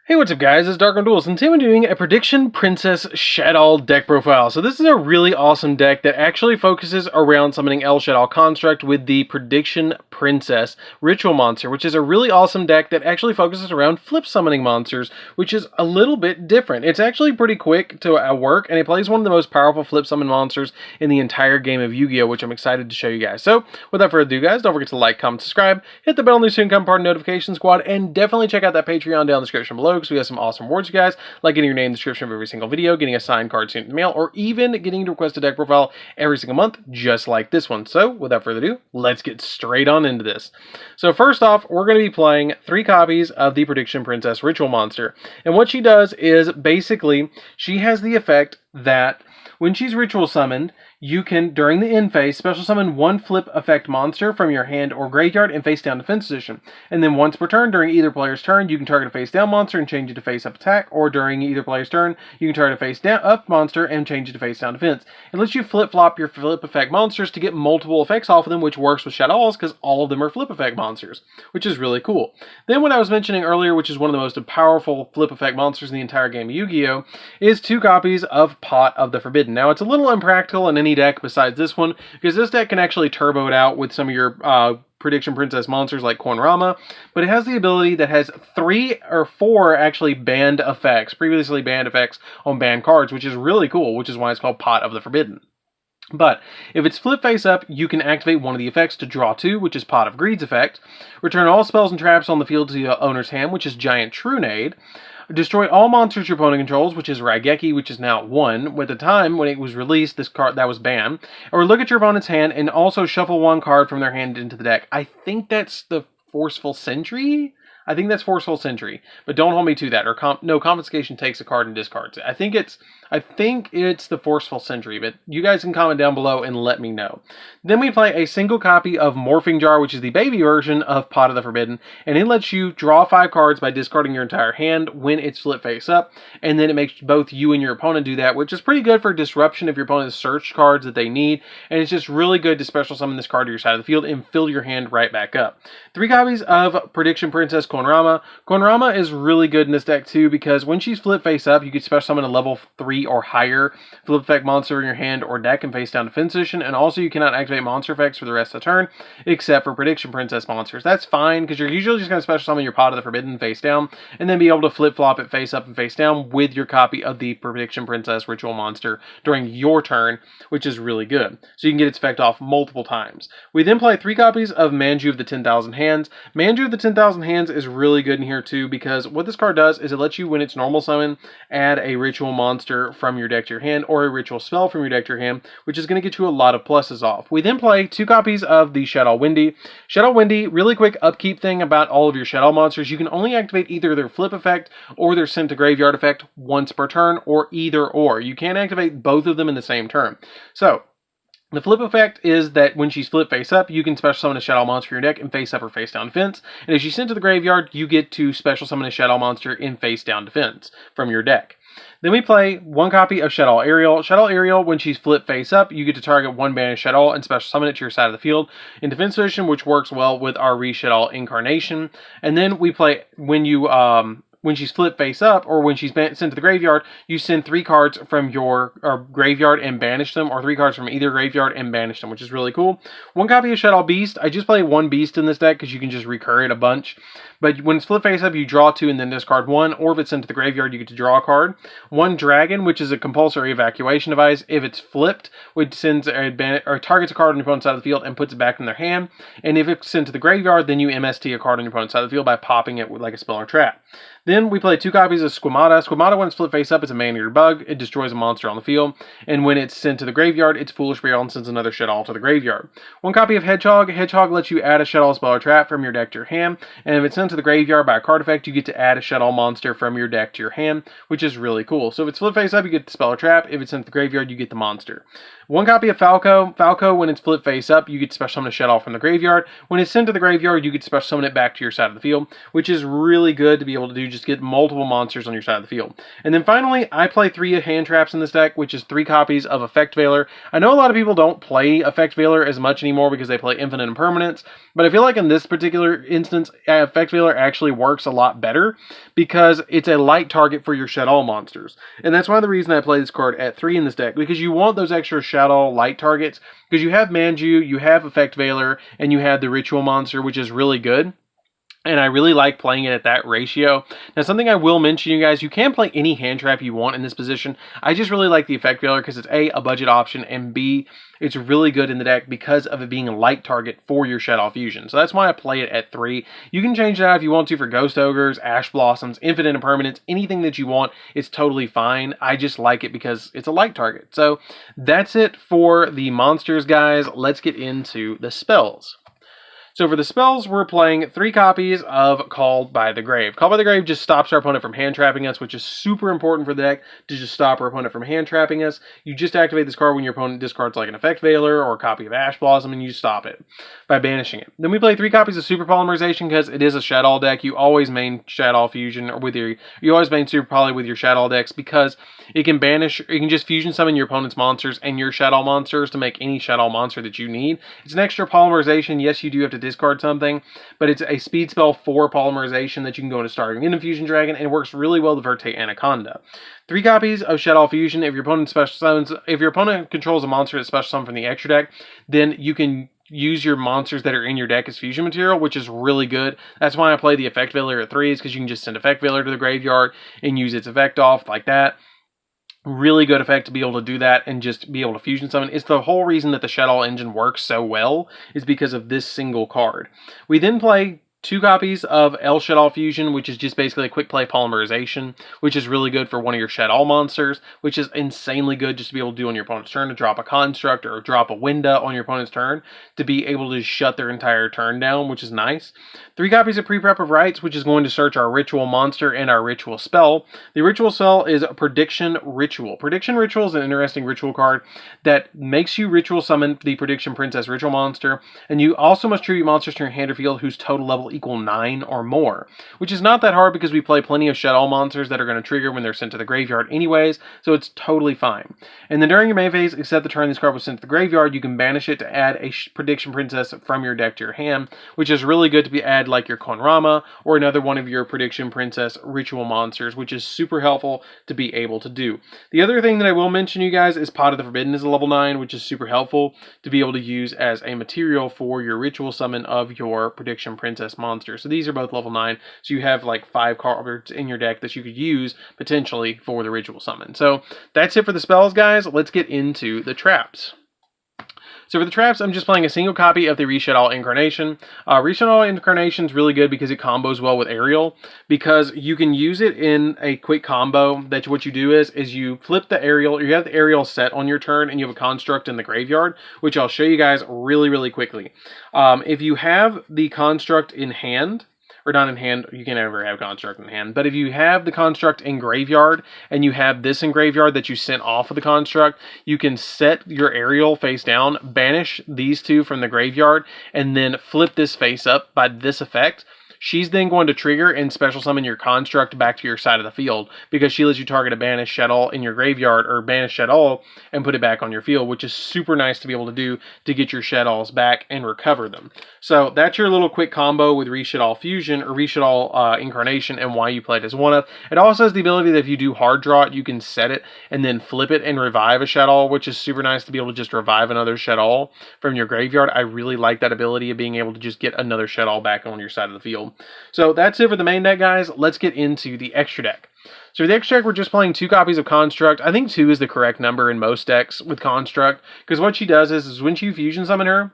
Hey, what's up guys, it's DarkArmedDuelist, and today I'm doing a Prediction Princess Shaddoll deck profile. So this is a really awesome deck that actually focuses around summoning El Shaddoll construct with the Prediction Princess Ritual Monster, which is a really awesome deck that actually focuses around flip summoning monsters, which is a little bit different. It's actually pretty quick to work, and it plays one of the most powerful flip summon monsters in the entire game of Yu-Gi-Oh, which I'm excited to show you guys. So without further ado guys, don't forget to like, comment, subscribe, hit the bell on the soon come part of notification squad, and definitely check out that Patreon down in the description below, because we have some awesome rewards, you guys, like getting your name in the description of every single video, getting a signed card sent in the mail, or even getting to request a deck profile every single month, just like this one. So, without further ado, let's get straight on into this. So first off, we're going to be playing 3 copies of the Prediction Princess Ritual Monster. And what she does is, basically, she has the effect that when she's ritual summoned, you can, during the end phase, special summon 1 flip effect monster from your hand or graveyard in face down defense position. And then once per turn, during either player's turn, you can target a face down monster and change it to face up attack, or during either player's turn, you can target a face down up monster and change it to face down defense. It lets you flip flop your flip effect monsters to get multiple effects off of them, which works with Shaddolls because all of them are flip effect monsters, which is really cool. Then what I was mentioning earlier, which is one of the most powerful flip effect monsters in the entire game of Yu-Gi-Oh, is 2 copies of Pot of the Forbidden. Now it's a little impractical in any deck besides this one, because this deck can actually turbo it out with some of your Prediction Princess monsters like Kornrama, but it has the ability that has 3 or 4 actually banned effects, previously banned effects on banned cards, which is really cool, which is why it's called Pot of the Forbidden. But if it's flip face up, you can activate one of the effects to draw 2, which is Pot of Greed's effect, return all spells and traps on the field to the owner's hand, which is Giant Trunade, destroy all monsters your opponent controls, which is Raigeki, which is now 1. At the time when it was released, this card that was banned. Or look at your opponent's hand and also shuffle 1 card from their hand into the deck. I think that's the Forceful Sentry? I think that's Forceful Sentry, but don't hold me to that. Or no, Confiscation takes a card and discards it. I think it's the Forceful Sentry, but you guys can comment down below and let me know. Then we play a single copy of Morphing Jar, which is the baby version of Pot of the Forbidden, and it lets you draw 5 cards by discarding your entire hand when it's flip face up, and then it makes both you and your opponent do that, which is pretty good for disruption if your opponent has searched cards that they need, and it's just really good to special summon this card to your side of the field and fill your hand right back up. 3 copies of Prediction Princess Kornrama. Kornrama is really good in this deck too, because when she's flip face up, you can special summon a level 3 or higher flip effect monster in your hand or deck in face down defense position, and also you cannot activate monster effects for the rest of the turn except for Prediction Princess monsters. That's fine, because you're usually just going to special summon your Pot of the Forbidden face down and then be able to flip flop it face up and face down with your copy of the Prediction Princess Ritual Monster during your turn, which is really good. So you can get its effect off multiple times. We then play 3 copies of Manju of the 10,000 Hands. Manju of the 10,000 Hands is really good in here too, because what this card does is it lets you, when it's normal summon, add a ritual monster from your deck to your hand or a ritual spell from your deck to your hand, which is going to get you a lot of pluses off. We then play 2 copies of the Shaddoll Windy. Shaddoll Windy, really quick upkeep thing about all of your Shaddoll monsters, you can only activate either their flip effect or their sent to graveyard effect once per turn, or either or. You can't activate both of them in the same turn. So the flip effect is that when she's flip face up, you can special summon a Shaddoll monster in your deck in face up or face down defense. And if she's sent to the graveyard, you get to special summon a Shaddoll monster in face down defense from your deck. Then we play 1 copy of Shaddoll Ariel. Shaddoll Ariel, when she's flip face up, you get to target 1 banished Shaddoll and special summon it to your side of the field in defense position, which works well with our Re-Shaddoll Incarnation. And then we play, when she's flip face up, or when she's sent to the graveyard, you send 3 cards from your graveyard and banish them, or 3 cards from either graveyard and banish them, which is really cool. 1 copy of Shaddoll Beast. I just play 1 Beast in this deck because you can just recur it a bunch. But when it's flip face up, you draw 2 and then discard 1, or if it's sent to the graveyard, you get to draw a card. 1 Dragon, which is a compulsory evacuation device. If it's flipped, which sends or targets a card on your opponent's side of the field and puts it back in their hand. And if it's sent to the graveyard, then you MST a card on your opponent's side of the field by popping it with like a spell or trap. Then we play 2 copies of Squamata. Squamata, when it's flip face up, it's a man-eater bug. It destroys a monster on the field. And when it's sent to the graveyard, it's Foolish Burial and sends another Shaddoll to the graveyard. 1 copy of Hedgehog. Hedgehog lets you add a Shaddoll spell or trap from your deck to your hand. And if it's sent to the graveyard by a card effect, you get to add a Shaddoll monster from your deck to your hand, which is really cool. So if it's flip face up, you get the spell or trap. If it's sent to the graveyard, you get the monster. 1 copy of Falco. Falco, when it's flip face up, you get to special summon a Shaddoll from the graveyard. When it's sent to the graveyard, you get to special summon it back to your side of the field, which is really good to be able to do just just get multiple monsters on your side of the field. And then finally, I play 3 hand traps in this deck, which is 3 copies of Effect Veiler. I know a lot of people don't play Effect Veiler as much anymore because they play Infinite Impermanence, but I feel like in this particular instance, Effect Veiler actually works a lot better because it's a light target for your Shaddoll monsters. And that's why the reason I play this card at 3 in this deck, because you want those extra Shaddoll light targets, because you have Manju, you have Effect Veiler, and you have the Ritual monster, which is really good. And I really like playing it at that ratio. Now, something I will mention, you guys, you can play any hand trap you want in this position. I just really like the Effect Veiler because it's A, budget option, and B, it's really good in the deck because of it being a light target for your Shaddoll Fusion. So that's why I play it at 3. You can change that if you want to for Ghost Ogres, Ash Blossoms, Infinite Impermanence, anything that you want. It's totally fine. I just like it because it's a light target. So that's it for the monsters, guys. Let's get into the spells. So for the spells, we're playing 3 copies of Called by the Grave. Called by the Grave just stops our opponent from hand trapping us, which is super important for the deck to just stop our opponent from hand trapping us. You just activate this card when your opponent discards like an Effect Veiler or a copy of Ash Blossom, and you stop it by banishing it. Then we play 3 copies of Super Polymerization because it is a Shaddoll deck. You always main Shaddoll Fusion or you always main Super Poly with your Shaddoll decks because it can banish, you can just fusion summon your opponent's monsters and your Shaddoll monsters to make any Shaddoll monster that you need. It's an extra polymerization. Yes, you do have to discard something, but it's a speed spell for polymerization that you can go into Starting Infusion Dragon, and it works really well to Verte Anaconda. 3 copies of Shaddoll Fusion. If your opponent controls a monster that's special summoned from the extra deck, then you can use your monsters that are in your deck as fusion material, which is really good. That's why I play the Effect Veiler at 3, is because you can just send Effect Veiler to the graveyard and use its effect off like that. Really good effect to be able to do that and just be able to fusion summon. It's the whole reason that the Shaddoll engine works so well is because of this single card. We then play 2 copies of El Shaddoll Fusion, which is just basically a quick play polymerization, which is really good for one of your Shaddoll monsters, which is insanely good just to be able to do on your opponent's turn, to drop a construct or drop a window on your opponent's turn, to be able to shut their entire turn down, which is nice. 3 copies of Pre-Prep of Rites, which is going to search our Ritual monster and our Ritual spell. The Ritual spell is a Prediction Ritual. Prediction Ritual is an interesting ritual card that makes you Ritual summon the Prediction Princess Ritual monster, and you also must tribute monsters to your hand or field whose total level equal 9 or more, which is not that hard because we play plenty of Shaddoll monsters that are going to trigger when they're sent to the graveyard anyways, so it's totally fine. And then during your main phase, except the turn this card was sent to the graveyard, you can banish it to add a Prediction Princess from your deck to your hand, which is really good to be added like your Konrama or another one of your Prediction Princess Ritual monsters, which is super helpful to be able to do. The other thing that I will mention, you guys, is Pot of the Forbidden is a level 9, which is super helpful to be able to use as a material for your Ritual summon of your Prediction Princess monster. So these are both level 9, so you have like 5 cards in your deck that you could use potentially for the Ritual summon. So that's it for the spells, guys. Let's get into the traps. So for the traps, I'm just playing a single copy of the Shaddoll Incarnation. Shaddoll Incarnation is really good because it combos well with Aerial, because you can use it in a quick combo. That what you do is you flip the Aerial, you have the Aerial set on your turn, and you have a construct in the graveyard, which I'll show you guys really, really quickly. If you have the construct in hand, or not in hand, you can never have construct in hand, but if you have the construct in graveyard and you have this in graveyard that you sent off of the construct, you can set your Aerial face down, banish these 2 from the graveyard, and then flip this face up by this effect. She's then going to trigger and special summon your construct back to your side of the field, because she lets you target a banished Shaddoll in your graveyard, or banish Shaddoll and put it back on your field, which is super nice to be able to do to get your Shaddolls back and recover them. So that's your little quick combo with Shaddoll Fusion or Shaddoll Incarnation, and why you play it as one of. It also has the ability that if you do hard draw it, you can set it and then flip it and revive a Shaddoll, which is super nice to be able to just revive another Shaddoll from your graveyard. I really like that ability of being able to just get another Shaddoll back on your side of the field. So that's it for the main deck, guys. Let's get into the extra deck. So for the extra deck, we're just playing 2 copies of Construct. I think 2 is the correct number in most decks with Construct, because what she does is when you fusion summon her,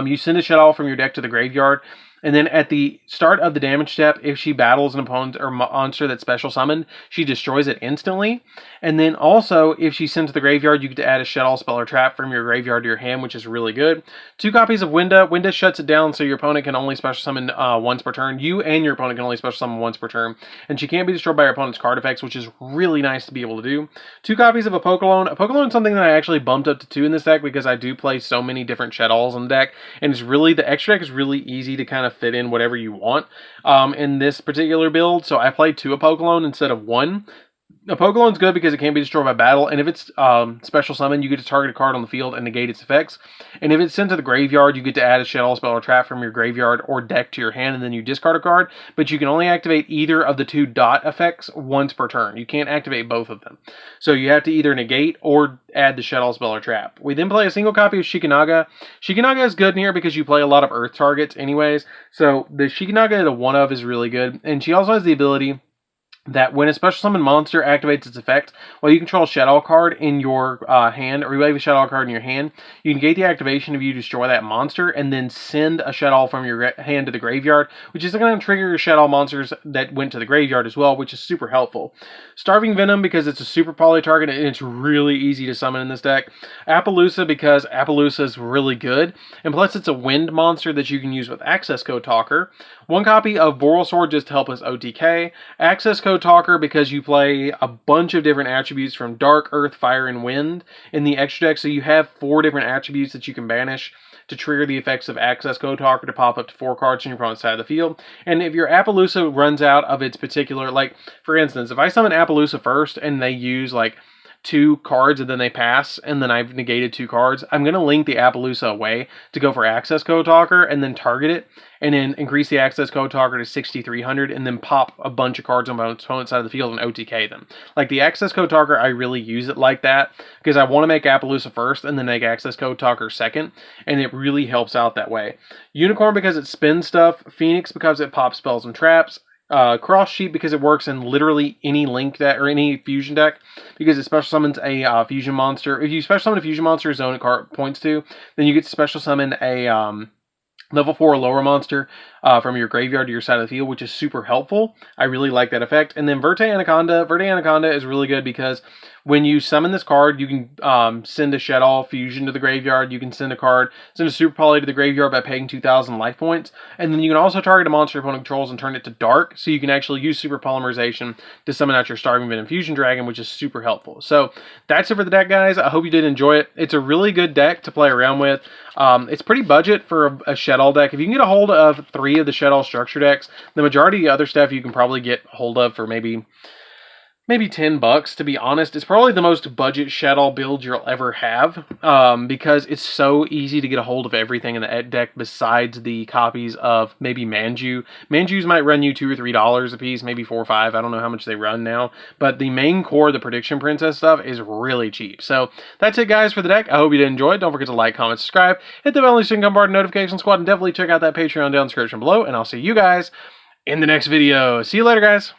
you send a Shaddoll from your deck to the graveyard, and then at the start of the damage step, if she battles an opponent or monster that's special summoned, she destroys it instantly. And then also, if she's sent to the graveyard, you get to add a Shaddoll spell or trap from your graveyard to your hand, which is really good. 2 copies of Winda. Winda shuts it down, so your opponent can only special summon once per turn. You and your opponent can only special summon once per turn. And she can't be destroyed by your opponent's card effects, which is really nice to be able to do. 2 copies of Apokalon. Apokalon is something that I actually bumped up to 2 in this deck because I do play so many different Shaddolls in the deck. And it's really, the extra deck is really easy to kind of of fit in whatever you want in this particular build. So I played 2 Apokelon instead of 1. Apokelon's good because it can't be destroyed by battle, and if it's special summon, you get to target a card on the field and negate its effects. And if it's sent to the graveyard, you get to add a Shaddoll spell or trap from your graveyard or deck to your hand, and then you discard a card. But you can only activate either of the 2 dot effects once per turn. You can't activate both of them. So you have to either negate or add the Shaddoll spell or trap. We then play a single copy of Shikanaga. Shikanaga is good in here because you play a lot of Earth targets anyways. So the Shikanaga, the 1-of, is really good. And she also has the ability that when a special summon monster activates its effect, while you control a Shaddoll card in your hand, or you have a Shaddoll card in your hand, you negate the activation if you destroy that monster, and then send a Shaddoll from your hand to the graveyard, which is going to trigger your Shaddoll monsters that went to the graveyard as well, which is super helpful. Starving Venom, because it's a super poly target, and it's really easy to summon in this deck. Appaloosa, because Appaloosa is really good, and plus it's a wind monster that you can use with Access Code Talker. 1 copy of Boral Sword just to help us OTK. Access Code Talker because you play a bunch of different attributes from Dark, Earth, Fire, and Wind in the extra deck. So you have 4 different attributes that you can banish to trigger the effects of Access Code Talker to pop up to 4 cards on your opponent's side of the field. And if your Appaloosa runs out of its particular, like, for instance, if I summon Appaloosa first and they use, like, 2 cards and then they pass, and then I've negated 2 cards, I'm going to link the Appaloosa away to go for Access Code Talker and then target it, and then increase the Access Code Talker to 6,300, and then pop a bunch of cards on my opponent's side of the field and OTK them. Like, the Access Code Talker, I really use it like that, because I want to make Appaloosa first, and then make Access Code Talker second, and it really helps out that way. Unicorn, because it spins stuff. Phoenix, because it pops spells and traps. Cross Sheep, because it works in literally any Link deck, or any Fusion deck, because it special summons a Fusion monster. If you special summon a Fusion monster zone it points to, then you get to special summon a level 4 or lower monster from your graveyard to your side of the field, which is super helpful. I really like that effect. And then Verte Anaconda. Verte Anaconda is really good because when you summon this card, you can send a Shaddoll Fusion to the graveyard. You can send a Super Poly to the graveyard by paying 2,000 life points. And then you can also target a monster your opponent controls and turn it to dark. So you can actually use Super Polymerization to summon out your Starving Venom Fusion Dragon, which is super helpful. So that's it for the deck, guys. I hope you did enjoy it. It's a really good deck to play around with. It's pretty budget for a Shaddoll deck. If you can get a hold of 3 of the Shaddoll structure decks, the majority of the other stuff you can probably get a hold of for maybe $10, to be honest. It's probably the most budget Shaddoll build you'll ever have, because it's so easy to get a hold of everything in the deck besides the copies of maybe Manju. Manjus might run you $2 or $3 a piece, maybe $4 or $5. I don't know how much they run now, but the main core, the Prediction Princess stuff, is really cheap. So that's it, guys, for the deck. I hope you did enjoy it. Don't forget to like, comment, subscribe, hit the bell so you can come part of the notification squad, and definitely check out that Patreon down in the description below, and I'll see you guys in the next video. See you later, guys.